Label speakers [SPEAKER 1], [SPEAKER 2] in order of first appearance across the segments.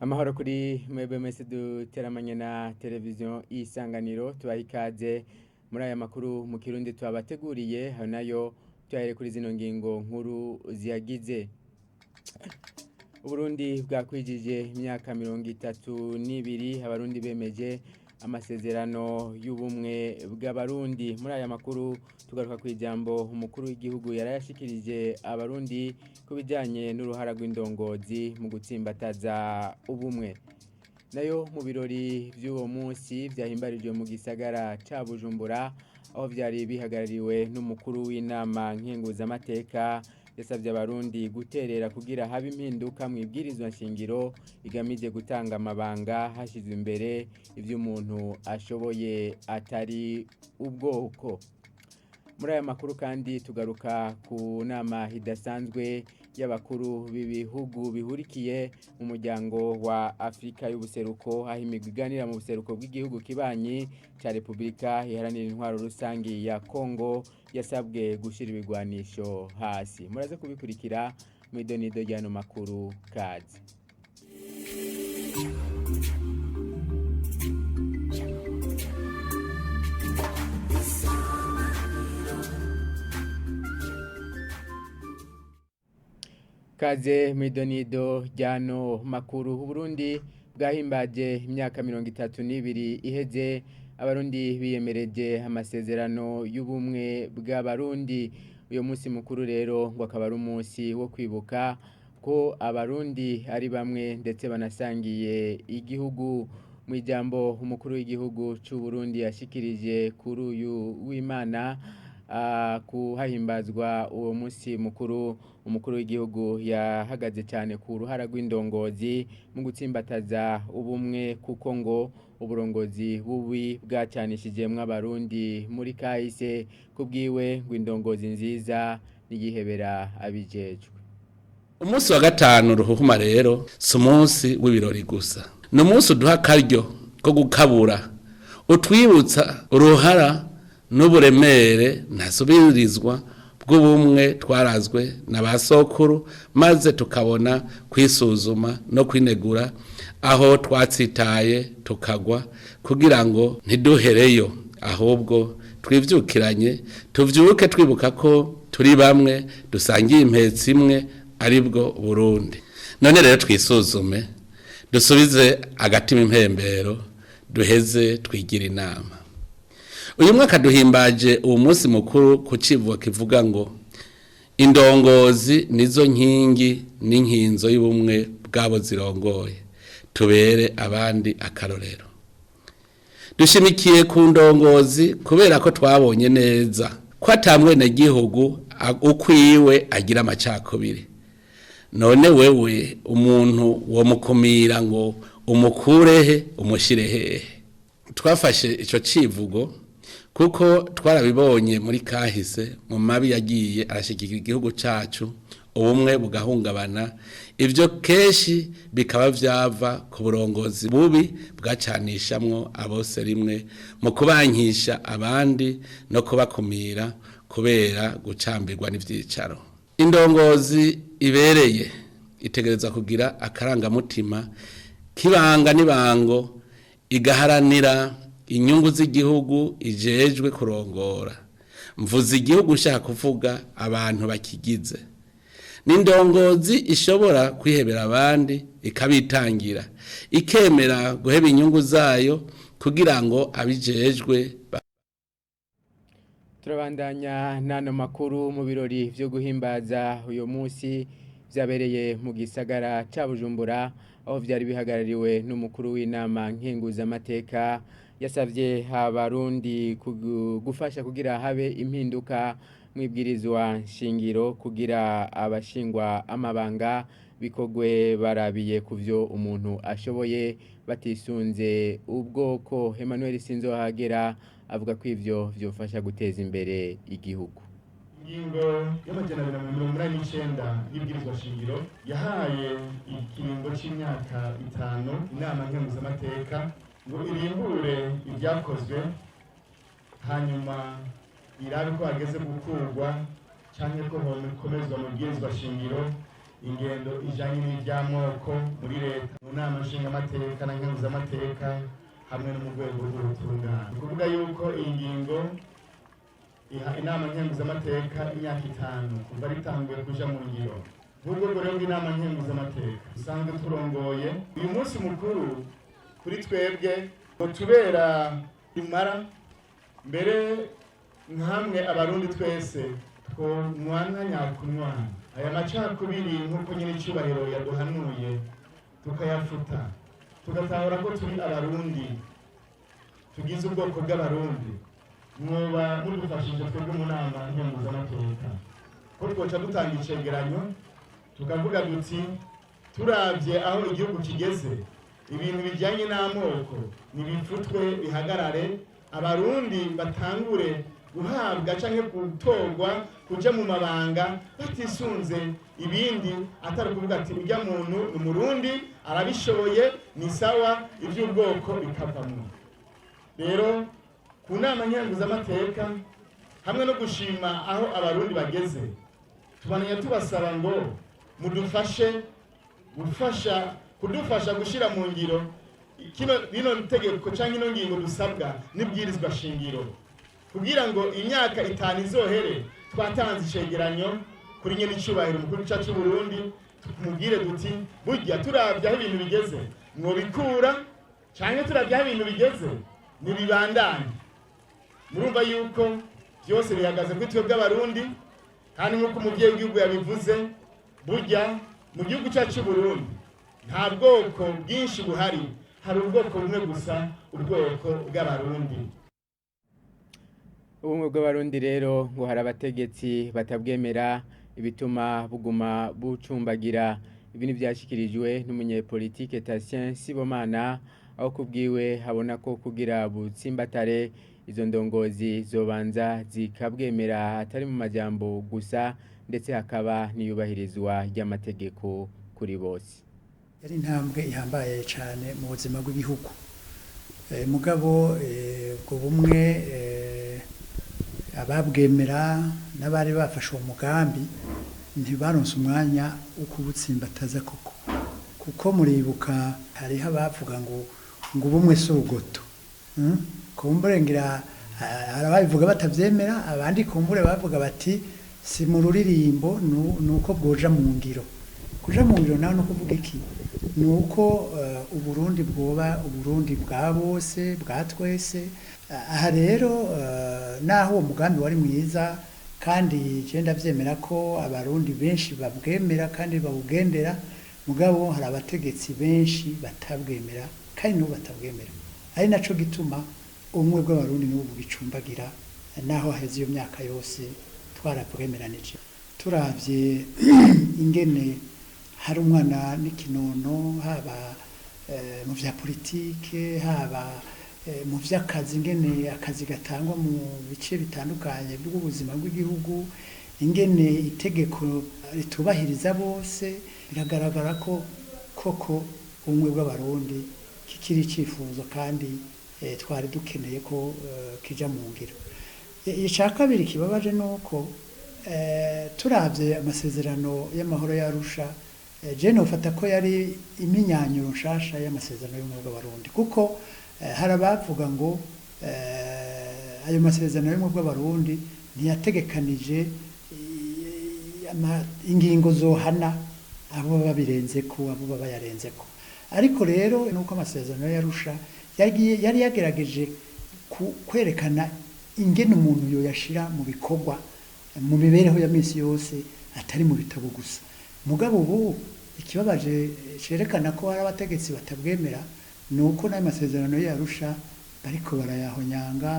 [SPEAKER 1] Amahoro kuri mwebwe mwese duteramanye na televiziyo Isanganiro tubaha ikaze muri aya makuru mu Kirundi twabateguriye hari nayo tuyahere kuri zino ngingo nkuru ziyagize. Uburundi bwakwijije imyaka 32 abarundi bemeje amasezerano y'ubumwe bw'abarundi. Muri aya makuru tugaruka ku ijambo umukuru w'igihugu yarayashikirije abarundi kubijanye n'uruhara rw'indongozi mu gutsimbataza ubumwe. Nayo mu birori by'uwo munsi vyahimbarijwe mu gisagara ca Bujumbura aho vyari bihagarariwe n'umukuru w'inama nkenguzamateka yasabye abarundi guterera kugira habe impinduka mu ibwirizwa nshingiro igamije gutanga amabanga hashizwe imbere ivyo umuntu ashoboye atari ubwoko. Muri aya makuru kandi tugaruka ku nama idasanzwe y'abakuru b'ibihugu bihurikiye mu muryango wa Afrika y'ubuseruko aho imigwi iganira mu buseruko bw'igihugu kibanyi ca Republika iharanira intwaro rusangi ya Kongo yasabwe gushira ibigwanisho hasi. Muraze kubikurikira mu idonido ryano makuru kazi. Kaze mwidonido ryano makuru. Burundi bwahimbaje imyaka 32 iheze abarundi biyemereje amasezerano y'ubumwe bw'abarundi. Uyo munsi mukuru rero ngo akaba ari umunsi wo kwibuka ko abarundi ari bamwe ndetse banasangiye igihugu. Mu ijambo umukuru w'igihugu c'u Burundi yashikirije kuri uyu w'Imana kuhahimbazwa uwo munsi mukuru, umukuru w'igihugu yahagaze cyane ku ruhara rw'indongozi mu gutsimbataza ubumwe kuko ngo uburongozi bubi bwacanishijemwe abarundi muri kahise kubwiwe ngo indongozi nziza nigihebera abijejwe.
[SPEAKER 2] Umunsi wa gatanu ruhuhuma rero si umunsi w'ibirori gusa, ni umunsi uduha akaryo ko gukabura utwibutsa uruhara n'uburemere ntasubirizwa bw'ubumwe twarazwe na basokuru, maze tukabona kwisuzuma no kwinegura aho twatsitaye tukagwa kugira ngo ntiduhereyo, ahubwo twivyukiranye tuvyuke twibuka ko turi bamwe dusangiye impetsi imwe aribwo Burundi. None rero twisuzume dusubize agatima impembero duheze twigira inama. Uyu mwaka duhimbaje uwo munsi mukuru ku civugo kivuga ngo indongozi nizo nkingi n'inkinzo y'ubumwe bwabo zirongoye tubere abandi akarorero. Dushimikiye ku ndongozi kubera ko twabonye neza ko atamwene gihugu ukwiwe agira amacakubiri. None wewe umuntu wo mukumira ngo umukurehe umushirehe. Twafashe ico civugo kuko twarabibonye muri kahise mu mabi yagiye arashikira igihugu cacu, ubumwe bugahungabana, ivyo keshi bikaba vyava ku burongozi bubi bwacanishamwo abose rimwe mu kubankisha abandi no kubakumira kubera gucambirwa n'ivyicaro. Indongozi ibereye itegereza kugira akarangamutima kibanga nibango igaharanira inyungu z'igihugu ijejwe kurongora. Mvuze igihugu ushaka kuvuga abantu bakigize. N'indongozi ishobora kwihebera abandi ikabitangira, ikemera guheba inyungu zayo kugira ngo abijejwe.
[SPEAKER 1] Turabandanya nano makuru mu birori vyo guhimbaza uyo munsi vyabereye mu gisagara ca Bujumbura aho vyari bihagarariwe n'umukuru w'inama nkenguzamateka yasavye abarundi gufasha kugira habe impinduka mwibwirizwa nshingiro kugira abashingwa amabanga bikogwe barabiye kuvyo umuntu ashoboye batisunze ubwoko. Emmanuel Sinzohagera avuga ko ivyo vyofasha guteza imbere igihugu.
[SPEAKER 3] Ingingo y'amajana 189 y'ibwirizwa shingiro yahaye ikiringo c'imyaka 5 inama nkenguzamateka ngo irimbure ibyakozwe hanyuma irabe ko hageze gukurwa cyangwa ko hokomezwa mu bwirizwa shingiro ingendo ijanye n'ivy'amoko muri leta mu nama nshingamateka na nkenguzamateka hamwe no mu rwego rw'ubutungane. Ni ukuvuga yuko iyi ngingo iha inama nkenguzamateka imyaka 5 kuva ritanguye kuja mu ngiro. Nk'ubwo rero bw'inama nkenguzamateka dusanzwe turongoye uyu munsi mukuru kuri twebwe tubera imara mbere nkamwe abarundi twese twonwana nyakunywana aya macakubiri nk'uko nyine icyubahiro yaduhanuye tukayafuta tugatahura ko turi abarundi tugize ubwoko bw'abarundi mwoba mudufashije twebwe mu nama nkenguzamateka ko twoca dutanga icegeranyo tukavuga duti turavye aho igihugu kigeze ibintu bijyanye n'amoko nibifutwe bihagarare abarundi batangure guhabwa canke gutorwa kuja mu mabanga batisunze ibindi atari kuvuga ati urya muntu umurundi arabishoboye ni sawa ivy'ubwoko bikavamwo. Rero ku nama nkenguzamateka hamwe no gushima aho abarundi bageze tubananya tubasaba ngo mudufashe kudufasha gushira mu ngiro rino tegeko canke ino ngingo dusabwa n'ibwirizwa shingiro kugira ngo imyaka 5 izohere twatanze icegeranyo kuri nyene icubahiro mukuru cacu Burundi tumubwire duti burya turavye aho ibintu bigeze mwo bikura canke turavye aho ibintu bigeze nibibandanye. Murumva yuko byose bihagaze kuri twebwe abarundi kandi nk'uko umuvyeyi w'igihugu yabivuze burya mu gihugu cacu Burundi nta bwoko bwinshi buhari, hari ubwoko bumwe gusa, ubwoko bw'abarundi.
[SPEAKER 1] Ubumwe bw'abarundi rero ngo hari abategetsi batabwemera ibituma buguma bucumbagira. Ibi n'ivyashikirijwe n'umunyepolitike Tatien Sibomana aho kubwiwe habona ko kugira butsimbatare izo ndongozi zobanza zikabwemera atari mu majambo gusa ndetse hakaba niyubahirizwa ry'amategeko kuri bose.
[SPEAKER 4] Yari intambwe ihambaye cyane mu buzima bw'igihugu. Mugabo ubwo bumwe ababwemera n'abari bafashe uwo mugambi ntibaronse umwanya wo kubutsimbataza koko, kuko muribuka hariho abavuga ngo ubumwe si urugoto. Kumbure ngira arababivuga batavyemera, abandi kumbure bavuga bati si mu ruririmbo nuko bwoja mu ngiro. Kuja mu ngiro naho no kuvuga iki? Nuko Uburundi bwoba Uburundi bwa bose bwa twese. Aha rero naho uwo mugambi wari mwiza kandi je ndavyemera ko abarundi benshi babwemera kandi bawugendera, mugabo hari abategetsi benshi batabwemera kandi no batabwemera. Ari naco gituma umwe bw'abarundi n'ubu bicumbagira naho heze iyo myaka yose twarabwemeranije. Turavye ingene hari umwana n'ikinono haba mu vya politike haba mu vy'akazi, ingene akazi gatangwa mu bice bitandukanye by'ubuzima bw'igihugu, ingene itegeko ritubahiriza bose, biragaragara ko koko ubumwe bw'abarundi kikiri icifuzo kandi twari dukeneye ko kija mu ngiro. Ica kabiri kibabaje nuko turavye amasezerano y'amahoro y'Arusha, je nofata ko yari iminyanyuro nshasha y'amasezerano y'ubumwe bw'abarundi, kuko hari abavuga ngo ayo masezerano y'ubumwe bw'abarundi ntiyategekanije ingingo zohana abo babirenzeko abo baba yarenzeko. Ariko rero nuko amasezerano y'Arusha yari yagerageje kwerekana ingene umuntu yoyashira mu bikorwa mu mibereho ya misi yose atari mu bitabo gusa. Mugabo ubu ikibabaje cerekana ko hari abategetsi batabwemera nuko n'ayo masezerano y'Arusha bariko barayahonyanga,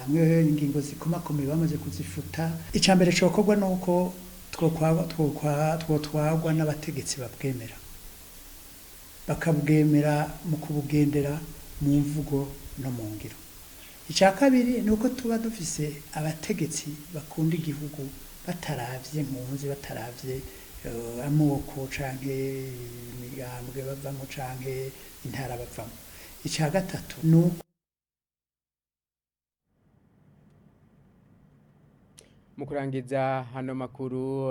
[SPEAKER 4] amwe ingingo zikomakomeye bamaze kuzifuta. Icambere cokorwa nuko twotwagwa n'abategetsi babwemera, bakabwemera mu kubugendera mu mvugo no mu ngiro. Ica kabiri nuko tuba dufise abategetsi bakunda igihugu bataravye impunzi, bataravye amoko canke imigambwe bavamo canke intara bavamo. Ica gatatu nuko
[SPEAKER 1] mu kurangiza hano makuru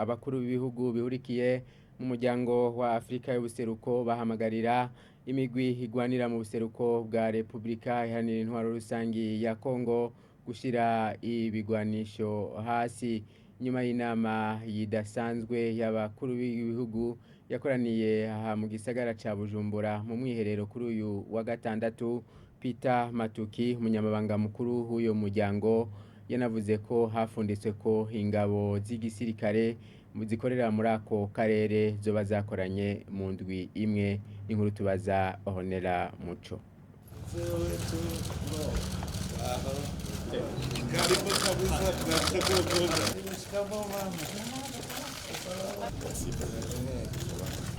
[SPEAKER 1] abakuru b'ibihugu bihurikiye mu muryango wa Afrika y'ubuseruko bahamagarira imigwi igwanira mu buseruko bwa Republika Iharanira Intwaro Rusangi ya Kongo gushira ibigwanisho hasi nyuma y'inama yidasanzwe y'abakuru b'ibihugu yakoraniye aha mu gisagara ca Bujumbura mu mwiherero kuri uyu wa gatandatu. Peter Matuki umunyamabanga mukuru w'uyo muryango yanavuze ko hafunditswe ko ingabo z'igisirikare zikorera muri ako karere zo bazakoranye mu ndwi imwe. Inkuru tubaza Honera Muco.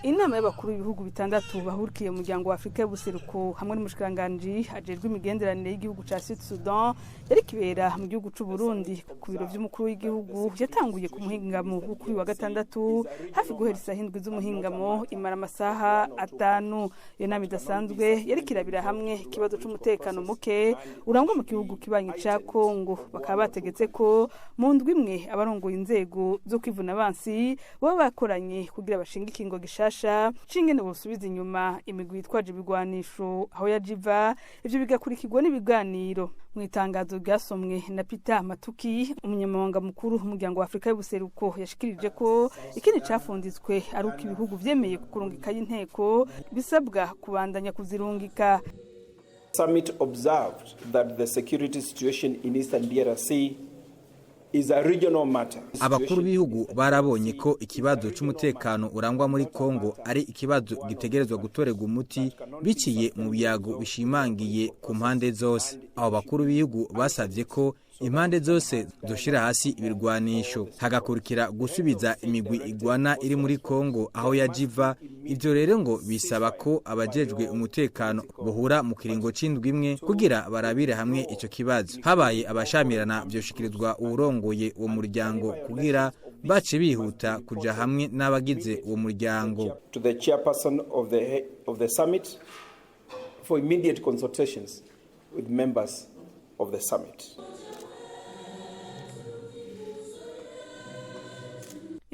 [SPEAKER 5] Inama y'abakuru b'ibihugu bitandatu bahurikiye mu muryango wa Afrika y'ubuseruko hamwe n'umushikanganje ajejwe imigenderanire y'igihugu ca Sud Sudan yari kibera mu gihugu c'u Burundi ku biro vy'umukuru w'igihugu yatanguye ku muhingamo kuri wa gatandatu hafi guhera isaha 7 z'umuhingamo imara amasaha 5. Iyo nama idasanzwe yari kirabira hamwe ikibazo c'umutekano muke urangwa mu gihugu kibanyi ca Kongo. Bakaba bategetse ko mu ndwi imwe abarongoye inzego zo kwivuna abansi baba bakoranye kugira bashinga ikingo gishasha cingene bosubiza inyuma imigwi yitwaje ibigwanisho aho yajiva. Ivyo bigakurikirwa n'ibiganiro. Mu itangazo ryasomwe na Peter Matuki umunyamabanga mukuru w'umuryango wa Afrika y'ubuseruko yashikirije ko ikindi cafunditswe ari uko ibihugu vyemeye kurungika y'inteko bisabwa kubandanya kuzirungika.
[SPEAKER 6] Summit observed that the security situation in Eastern DRC is a regional matter.
[SPEAKER 7] Abakuru b'ibihugu barabonye ko ikibazo c'umutekano urangwa muri Kongo ari ikibazo gitegerezwa gutorerwa umuti biciye mu biyago bishimangiye ku mpande zose. Abo bakuru b'ibihugu basavye ko impande zose zoshira hasi ibirwanisho hagakurikira gusubiza imigwi igwana iri muri Kongo aho yajiva. Ivyo rero ngo bisaba ko abajejwe umutekano bohura mu kiringo c'indwi imwe kugira barabire hamwe ico kibazo. Habaye abashamirana vyoshikirizwa urongoye uwo muryango kugira bace bihuta kuja hamwe n'abagize uwo muryango.
[SPEAKER 6] To the chairperson of the summit for immediate consultations with members of the summit.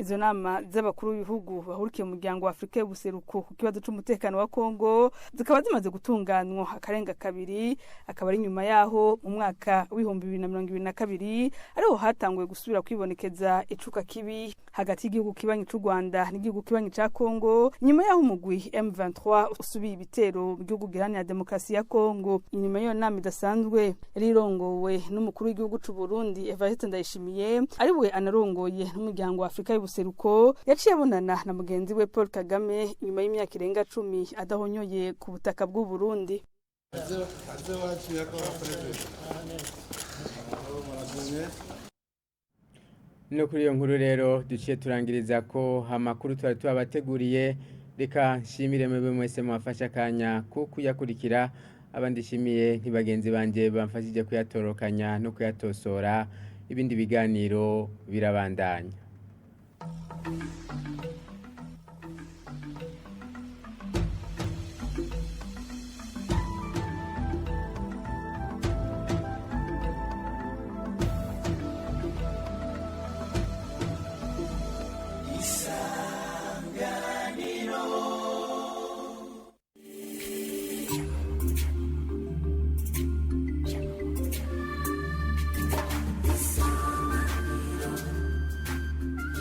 [SPEAKER 5] Izo nama z'abakuru b'ibihugu bahurikiye mu muryango wa Afrika y'ubuseruko ku kibazo c'umutekano wa Kongo zikaba zimaze gutunganwa akarenga kabiri. Akaba ari nyuma yaho mu mwaka w'2022 ariho hatanguye gusubira kwibonekeza icuka kibi hagati y'igihugu kibanyi c'u Rwanda n'igihugu kibanyi ca Kongo nyuma yaho umugwi M23 usubiye ibitero mu gihugu giharanira demokarasi ya Kongo. Inyuma y'iyo nama idasanzwe rirongowe n'umukuru w'igihugu c'u Burundi Evariste Ndayishimiye ariwe anarongoye n'umuryango wa Afrika y'ubuseruko yaciye abonana na mugenzi we Paul Kagame nyuma y'imyaka irenga 10 adahonyoye ku butaka bw'u Burundi.
[SPEAKER 1] No kuri iyo nkuru rero duciye turangiriza ko amakuru twari tubateguriye. Reka nshimire mwebwe mwese mwafasha kanya ko kuyakurikira. Abandi shimiye ntibagenzi banje bamfashije kuyatorokanya no kuyatosora. Ibindi biganiro birabandanya.